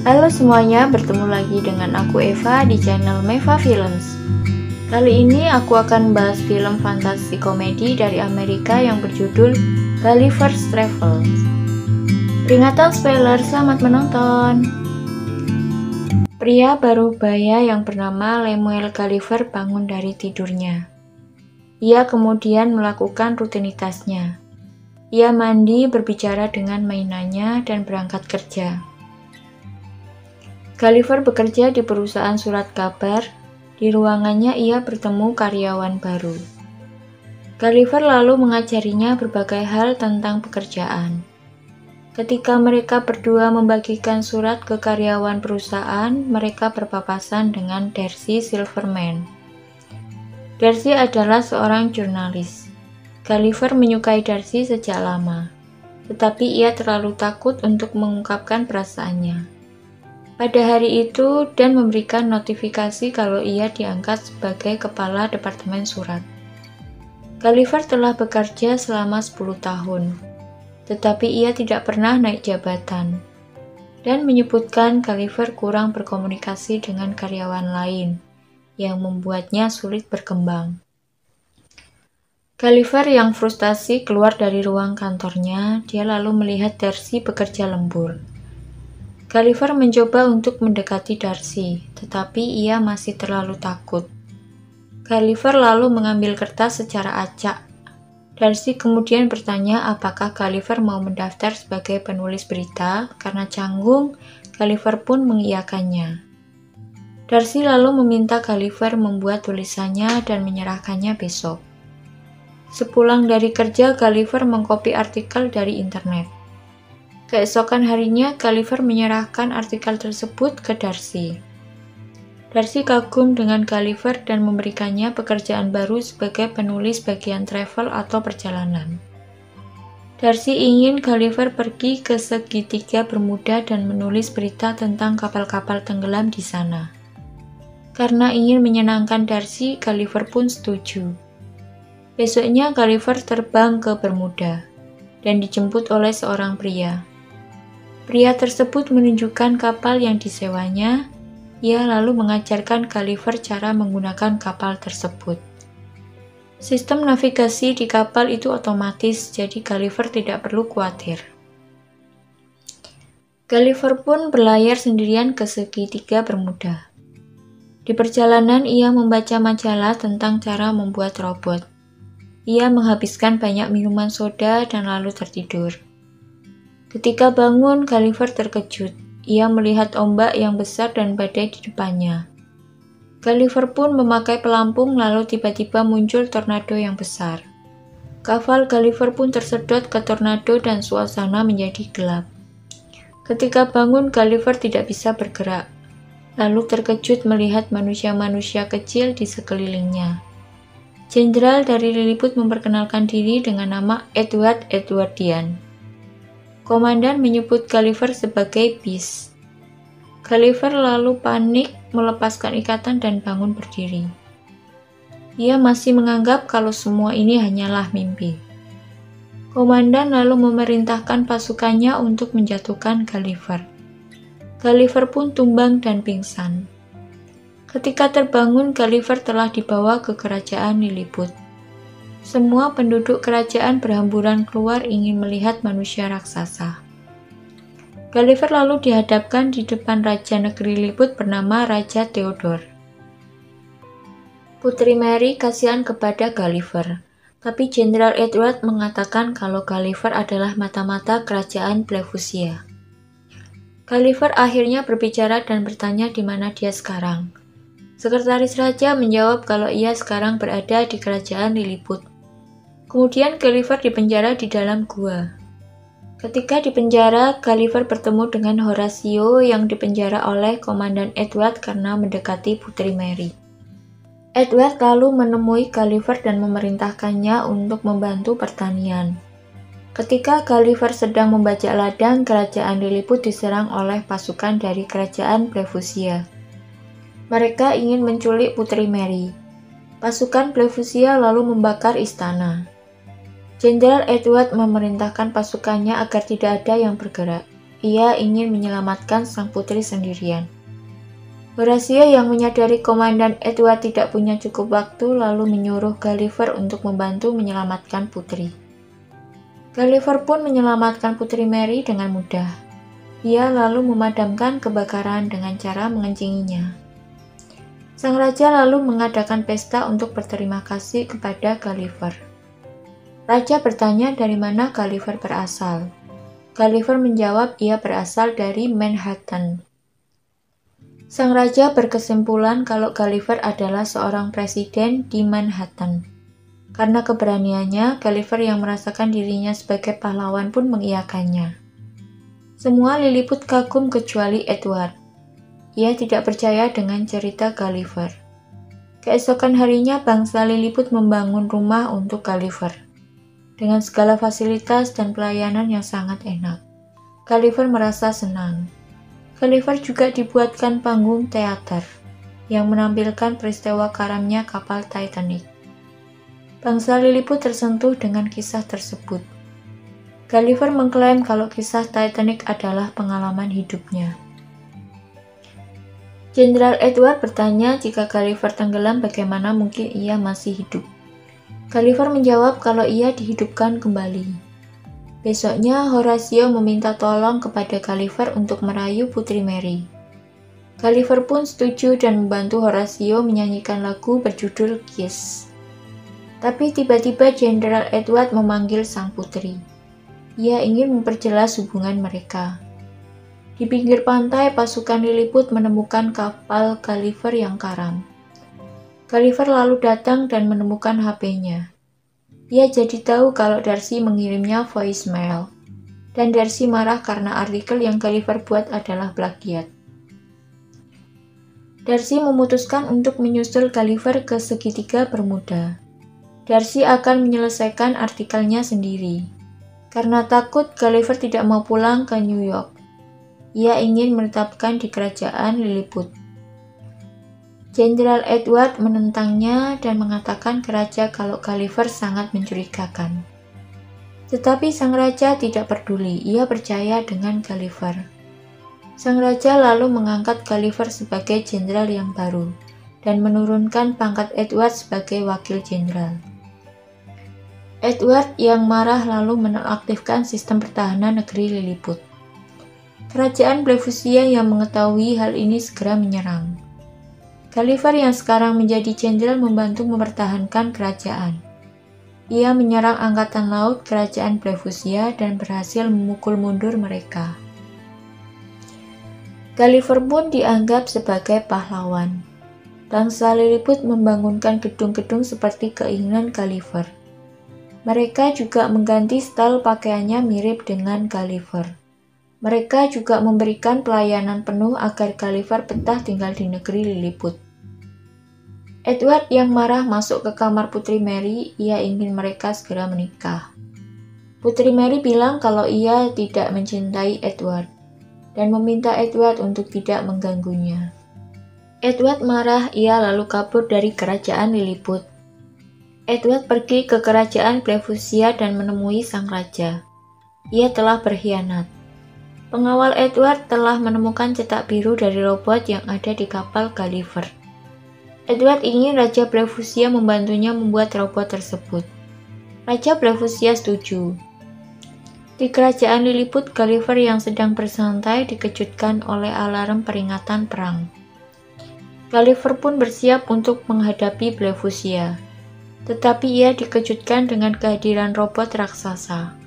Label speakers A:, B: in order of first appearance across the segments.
A: Halo semuanya, bertemu lagi dengan aku Eva di channel Meva Films. Kali ini aku akan bahas film fantasi komedi dari Amerika yang berjudul Gulliver's Travels. Peringatan spoiler, selamat menonton. Pria baru baya yang bernama Lemuel Gulliver bangun dari tidurnya. Ia kemudian melakukan rutinitasnya. Ia mandi, berbicara dengan mainannya, dan berangkat kerja. Gulliver bekerja di perusahaan surat kabar. Di ruangannya ia bertemu karyawan baru. Gulliver lalu mengajarinya berbagai hal tentang pekerjaan. Ketika mereka berdua membagikan surat ke karyawan perusahaan, mereka berpapasan dengan Darcy Silverman. Darcy adalah seorang jurnalis. Gulliver menyukai Darcy sejak lama, tetapi ia terlalu takut untuk mengungkapkan perasaannya. Pada hari itu, Dan memberikan notifikasi kalau ia diangkat sebagai kepala departemen surat. Gulliver telah bekerja selama 10 tahun, tetapi ia tidak pernah naik jabatan. Dan menyebutkan Gulliver kurang berkomunikasi dengan karyawan lain, yang membuatnya sulit berkembang. Gulliver yang frustasi keluar dari ruang kantornya. Dia lalu melihat Darcy bekerja lembur. Gulliver mencoba untuk mendekati Darcy, tetapi ia masih terlalu takut. Gulliver lalu mengambil kertas secara acak. Darcy kemudian bertanya apakah Gulliver mau mendaftar sebagai penulis berita. Karena canggung, Gulliver pun mengiyakannya. Darcy lalu meminta Gulliver membuat tulisannya dan menyerahkannya besok. Sepulang dari kerja, Gulliver mengcopy artikel dari internet. Keesokan harinya, Gulliver menyerahkan artikel tersebut ke Darcy. Darcy kagum dengan Gulliver dan memberikannya pekerjaan baru sebagai penulis bagian travel atau perjalanan. Darcy ingin Gulliver pergi ke segitiga Bermuda dan menulis berita tentang kapal-kapal tenggelam di sana. Karena ingin menyenangkan Darcy, Gulliver pun setuju. Besoknya Gulliver terbang ke Bermuda dan dijemput oleh seorang pria. Pria tersebut menunjukkan kapal yang disewanya. Ia lalu mengajarkan Gulliver cara menggunakan kapal tersebut. Sistem navigasi di kapal itu otomatis, jadi Gulliver tidak perlu khawatir. Gulliver pun berlayar sendirian ke segitiga Bermuda. Di perjalanan ia membaca majalah tentang cara membuat robot. Ia menghabiskan banyak minuman soda dan lalu tertidur. Ketika bangun, Gulliver terkejut. Ia melihat ombak yang besar dan badai di depannya. Gulliver pun memakai pelampung, lalu tiba-tiba muncul tornado yang besar. Kapal Gulliver pun tersedot ke tornado dan suasana menjadi gelap. Ketika bangun, Gulliver tidak bisa bergerak. Lalu terkejut melihat manusia-manusia kecil di sekelilingnya. Jenderal dari Lilliput memperkenalkan diri dengan nama Edward Edwardian. Komandan menyebut Gulliver sebagai Beast. Gulliver lalu panik, melepaskan ikatan dan bangun berdiri. Ia masih menganggap kalau semua ini hanyalah mimpi. Komandan lalu memerintahkan pasukannya untuk menjatuhkan Gulliver. Gulliver pun tumbang dan pingsan. Ketika terbangun, Gulliver telah dibawa ke kerajaan Lilliput. Semua penduduk kerajaan berhamburan keluar ingin melihat manusia raksasa. Gulliver lalu dihadapkan di depan Raja Negeri Lilliput bernama Raja Theodore. Putri Mary kasihan kepada Gulliver, tapi Jenderal Edward mengatakan kalau Gulliver adalah mata-mata kerajaan Blefuscia. Gulliver akhirnya berbicara dan bertanya di mana dia sekarang. Sekretaris Raja menjawab kalau ia sekarang berada di kerajaan Lilliput. Kemudian Gulliver dipenjara di dalam gua. Ketika di penjara, Gulliver bertemu dengan Horatio yang dipenjara oleh Komandan Edward karena mendekati Putri Mary. Edward lalu menemui Gulliver dan memerintahkannya untuk membantu pertanian. Ketika Gulliver sedang membajak ladang, kerajaan Lilliput diserang oleh pasukan dari kerajaan Blefuscia. Mereka ingin menculik Putri Mary. Pasukan Blefuscia lalu membakar istana. Jenderal Edward memerintahkan pasukannya agar tidak ada yang bergerak. ia ingin menyelamatkan sang putri sendirian. Horatio yang menyadari Komandan Edward tidak punya cukup waktu lalu menyuruh Gulliver untuk membantu menyelamatkan putri. Gulliver pun menyelamatkan Putri Mary dengan mudah. Ia lalu memadamkan kebakaran dengan cara mengencinginya. Sang raja lalu mengadakan pesta untuk berterima kasih kepada Gulliver. Raja bertanya dari mana Gulliver berasal. Gulliver menjawab ia berasal dari Manhattan. Sang raja berkesimpulan kalau Gulliver adalah seorang presiden di Manhattan. Karena keberaniannya, Gulliver yang merasakan dirinya sebagai pahlawan pun mengiyakannya. Semua Lilliput kagum kecuali Edward. Ia tidak percaya dengan cerita Gulliver. Keesokan harinya, bangsa Lilliput membangun rumah untuk Gulliver. Dengan segala fasilitas dan pelayanan yang sangat enak. Gulliver merasa senang. Gulliver juga dibuatkan panggung teater yang menampilkan peristiwa karamnya kapal Titanic. Bangsa Lilliput tersentuh dengan kisah tersebut. Gulliver mengklaim kalau kisah Titanic adalah pengalaman hidupnya. Jenderal Edward bertanya jika Gulliver tenggelam bagaimana mungkin ia masih hidup. Gulliver menjawab kalau ia dihidupkan kembali. Besoknya Horatio meminta tolong kepada Gulliver untuk merayu Putri Mary. Gulliver pun setuju dan membantu Horatio menyanyikan lagu berjudul Kiss. Tapi tiba-tiba Jenderal Edward memanggil sang putri. Ia ingin memperjelas hubungan mereka. Di pinggir pantai, pasukan Lilliput menemukan kapal Gulliver yang karam. Gulliver lalu datang dan menemukan HP-nya. Ia jadi tahu kalau Darcy mengirimnya voicemail. Dan Darcy marah karena artikel yang Gulliver buat adalah plagiat. Darcy memutuskan untuk menyusul Gulliver ke segitiga Bermuda. Darcy akan menyelesaikan artikelnya sendiri. Karena takut Gulliver tidak mau pulang ke New York. Ia ingin menetapkan di kerajaan Lilliput. Jenderal Edward menentangnya dan mengatakan ke raja kalau Gulliver sangat mencurigakan. Tetapi sang raja tidak peduli, ia percaya dengan Gulliver. Sang raja lalu mengangkat Gulliver sebagai jenderal yang baru dan menurunkan pangkat Edward sebagai wakil jenderal. Edward yang marah lalu menonaktifkan sistem pertahanan negeri Lilliput. Kerajaan Blefuscia yang mengetahui hal ini segera menyerang. Gulliver yang sekarang menjadi jenderal membantu mempertahankan kerajaan. Ia menyerang angkatan laut kerajaan Blefuscia dan berhasil memukul mundur mereka. Gulliver pun dianggap sebagai pahlawan. Bangsa Lilliput membangunkan gedung-gedung seperti keinginan Gulliver. Mereka juga mengganti style pakaiannya mirip dengan Gulliver. Mereka juga memberikan pelayanan penuh agar Gulliver betah tinggal di negeri Lilliput. Edward yang marah masuk ke kamar Putri Mary, ia ingin mereka segera menikah. Putri Mary bilang kalau ia tidak mencintai Edward, dan meminta Edward untuk tidak mengganggunya. Edward marah, ia lalu kabur dari kerajaan Lilliput. Edward pergi ke kerajaan Blefuscia dan menemui sang raja. Ia telah berkhianat. Pengawal Edward telah menemukan cetak biru dari robot yang ada di kapal Gulliver. Edward ingin Raja Blefuscia membantunya membuat robot tersebut. Raja Blefuscia setuju. Di kerajaan Lilliput, Gulliver yang sedang bersantai dikejutkan oleh alarm peringatan perang. Gulliver pun bersiap untuk menghadapi Blefuscia. Tetapi ia dikejutkan dengan kehadiran robot raksasa.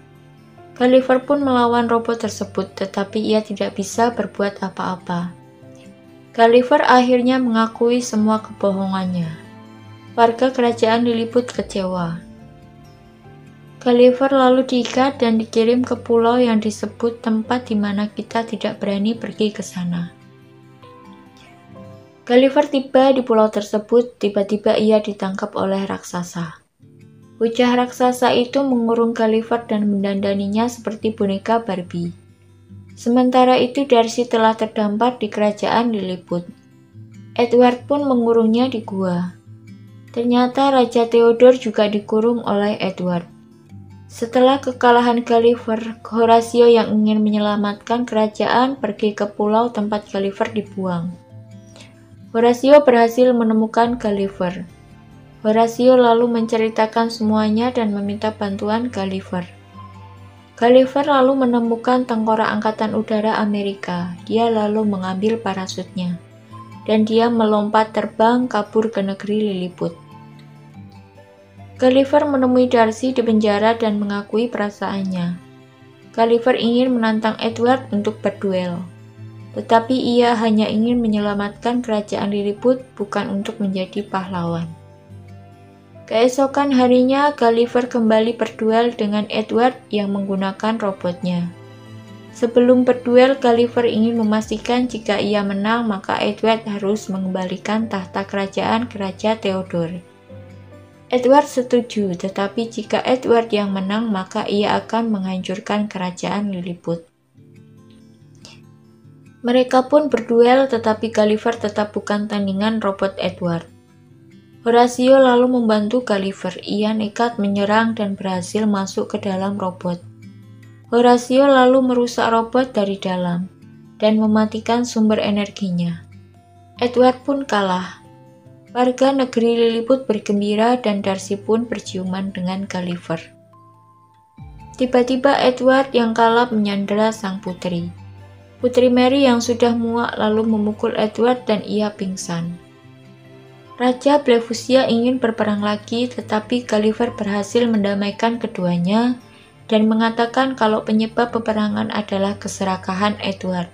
A: Gulliver pun melawan robot tersebut, tetapi ia tidak bisa berbuat apa-apa. Gulliver akhirnya mengakui semua kebohongannya. Warga kerajaan Lilliput kecewa. Gulliver lalu diikat dan dikirim ke pulau yang disebut tempat di mana kita tidak berani pergi ke sana. Gulliver tiba di pulau tersebut, tiba-tiba ia ditangkap oleh raksasa. Bocah raksasa itu mengurung Gulliver dan mendandaninya seperti boneka Barbie. Sementara itu Darcy telah terdampar di kerajaan Lilliput. Edward pun mengurungnya di gua. Ternyata Raja Theodore juga dikurung oleh Edward. Setelah kekalahan Gulliver, Horatio yang ingin menyelamatkan kerajaan pergi ke pulau tempat Gulliver dibuang. Horatio berhasil menemukan Gulliver. Horatio lalu menceritakan semuanya dan meminta bantuan Gulliver. Gulliver lalu menemukan tengkorak angkatan udara Amerika. Dia lalu mengambil parasutnya, dan dia melompat terbang kabur ke negeri Lilliput. Gulliver menemui Darcy di penjara dan mengakui perasaannya. Gulliver ingin menantang Edward untuk berduel, tetapi ia hanya ingin menyelamatkan kerajaan Lilliput, bukan untuk menjadi pahlawan. Keesokan harinya, Gulliver kembali berduel dengan Edward yang menggunakan robotnya. Sebelum berduel, Gulliver ingin memastikan jika ia menang, maka Edward harus mengembalikan tahta kerajaan ke Raja Theodore. Edward setuju, tetapi jika Edward yang menang, maka ia akan menghancurkan kerajaan Lilliput. Mereka pun berduel, tetapi Gulliver tetap bukan tandingan robot Edward. Horatio lalu membantu Gulliver. Ia nekat menyerang dan berhasil masuk ke dalam robot. Horatio lalu merusak robot dari dalam dan mematikan sumber energinya. Edward pun kalah. Warga negeri Lilliput bergembira dan Darcy pun berciuman dengan Gulliver. Tiba-tiba Edward yang kalah menyandera sang putri. Putri Mary yang sudah muak lalu memukul Edward dan ia pingsan. Raja Blefuscia ingin berperang lagi, tetapi Gulliver berhasil mendamaikan keduanya dan mengatakan kalau penyebab peperangan adalah keserakahan Edward.